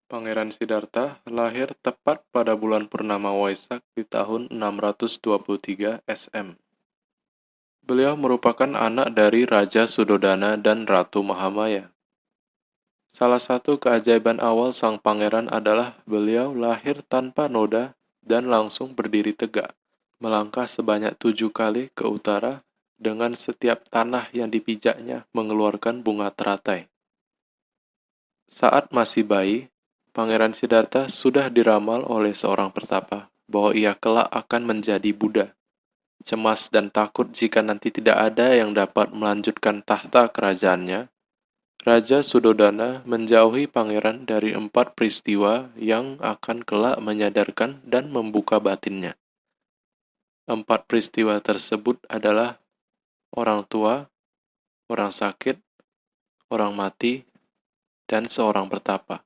Pangeran Siddhartha lahir tepat pada bulan purnama Waisak di tahun 623 SM. Beliau merupakan anak dari Raja Sudodana dan Ratu Mahamaya. Salah satu keajaiban awal sang pangeran adalah beliau lahir tanpa noda dan langsung berdiri tegak, melangkah sebanyak 7 kali ke utara dengan setiap tanah yang dipijaknya mengeluarkan bunga teratai. Saat masih bayi, Pangeran Siddhartha sudah diramal oleh seorang pertapa bahwa ia kelak akan menjadi Buddha. Cemas dan takut jika nanti tidak ada yang dapat melanjutkan tahta kerajaannya, Raja Sudodana menjauhi pangeran dari 4 peristiwa yang akan kelak menyadarkan dan membuka batinnya. 4 peristiwa tersebut adalah orang tua, orang sakit, orang mati, dan seorang pertapa.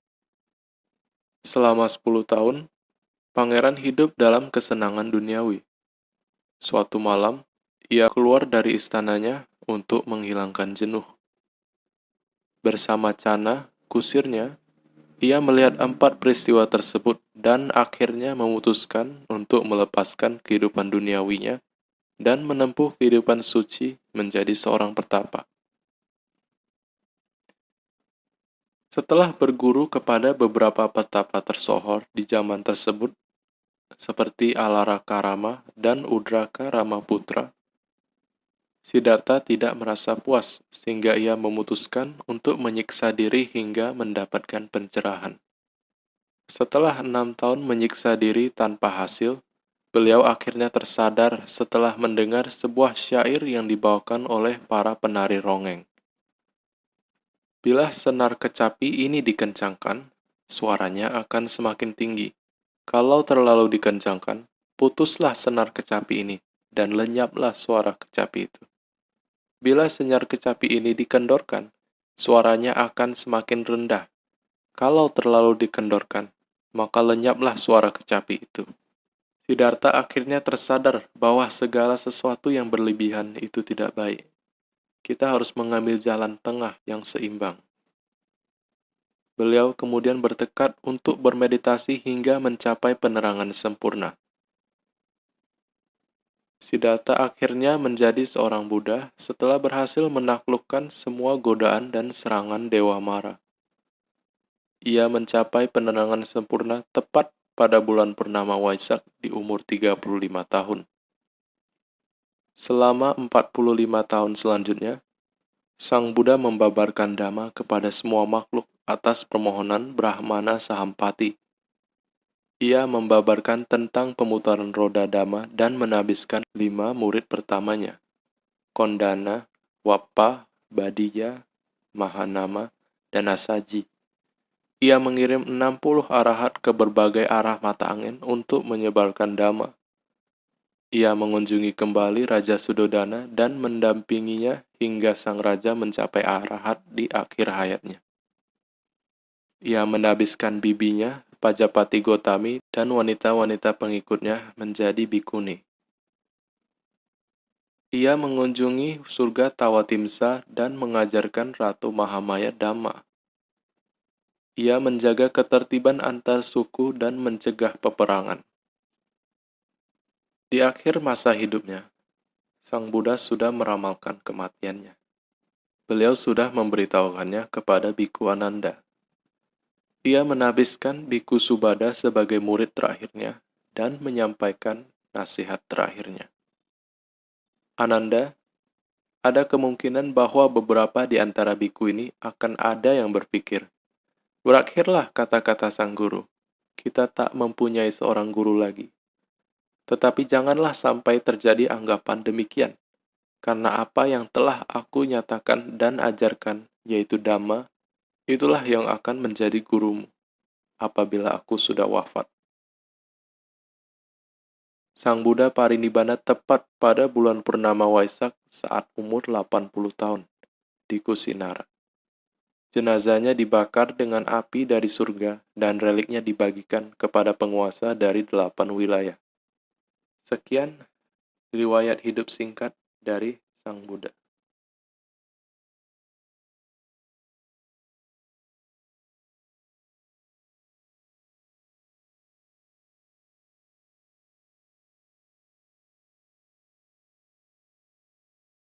Selama 10 tahun, pangeran hidup dalam kesenangan duniawi. Suatu malam, ia keluar dari istananya untuk menghilangkan jenuh. Bersama Cana, kusirnya, ia melihat 4 peristiwa tersebut dan akhirnya memutuskan untuk melepaskan kehidupan duniawinya dan menempuh kehidupan suci menjadi seorang pertapa. Setelah berguru kepada beberapa petapa tersohor di zaman tersebut, seperti Alaraka Rama dan Udraka Ramaputra, Siddhartha tidak merasa puas sehingga ia memutuskan untuk menyiksa diri hingga mendapatkan pencerahan. Setelah 6 tahun menyiksa diri tanpa hasil, beliau akhirnya tersadar setelah mendengar sebuah syair yang dibawakan oleh para penari rongeng. Bila senar kecapi ini dikencangkan, suaranya akan semakin tinggi. Kalau terlalu dikencangkan, putuslah senar kecapi ini, dan lenyaplah suara kecapi itu. Bila senar kecapi ini dikendorkan, suaranya akan semakin rendah. Kalau terlalu dikendorkan, maka lenyaplah suara kecapi itu. Siddhartha akhirnya tersadar bahwa segala sesuatu yang berlebihan itu tidak baik. Kita harus mengambil jalan tengah yang seimbang. Beliau kemudian bertekad untuk bermeditasi hingga mencapai penerangan sempurna. Siddhartha akhirnya menjadi seorang Buddha setelah berhasil menaklukkan semua godaan dan serangan Dewa Mara. Ia mencapai penerangan sempurna tepat pada bulan purnama Waisak di umur 35 tahun. Selama 45 tahun selanjutnya, Sang Buddha membabarkan Dhamma kepada semua makhluk atas permohonan Brahmana Sahampati. Ia membabarkan tentang pemutaran roda Dhamma dan menabiskan 5 murid pertamanya, Kondana, Wappa, Badiya, Mahanama, dan Asaji. Ia mengirim 60 arahat ke berbagai arah mata angin untuk menyebarkan Dhamma. Ia mengunjungi kembali Raja Sudodana dan mendampinginya hingga sang raja mencapai arahat di akhir hayatnya. Ia menabiskan bibinya, Pajapati Gotami, dan wanita-wanita pengikutnya menjadi bikuni. Ia mengunjungi surga Tawatimsa dan mengajarkan Ratu Mahamaya Dhamma. Ia menjaga ketertiban antar suku dan mencegah peperangan. Di akhir masa hidupnya, Sang Buddha sudah meramalkan kematiannya. Beliau sudah memberitahukannya kepada Biku Ananda. Ia menabiskan Biku Subada sebagai murid terakhirnya dan menyampaikan nasihat terakhirnya. Ananda, ada kemungkinan bahwa beberapa di antara biku ini akan ada yang berpikir, berakhirlah kata-kata sang guru, kita tak mempunyai seorang guru lagi. Tetapi janganlah sampai terjadi anggapan demikian, karena apa yang telah aku nyatakan dan ajarkan, yaitu Dhamma, itulah yang akan menjadi gurumu apabila aku sudah wafat. Sang Buddha parinibbana tepat pada bulan purnama Waisak saat umur 80 tahun di Kusinara. Jenazahnya dibakar dengan api dari surga dan reliknya dibagikan kepada penguasa dari 8 wilayah. Sekian riwayat hidup singkat dari Sang Buddha.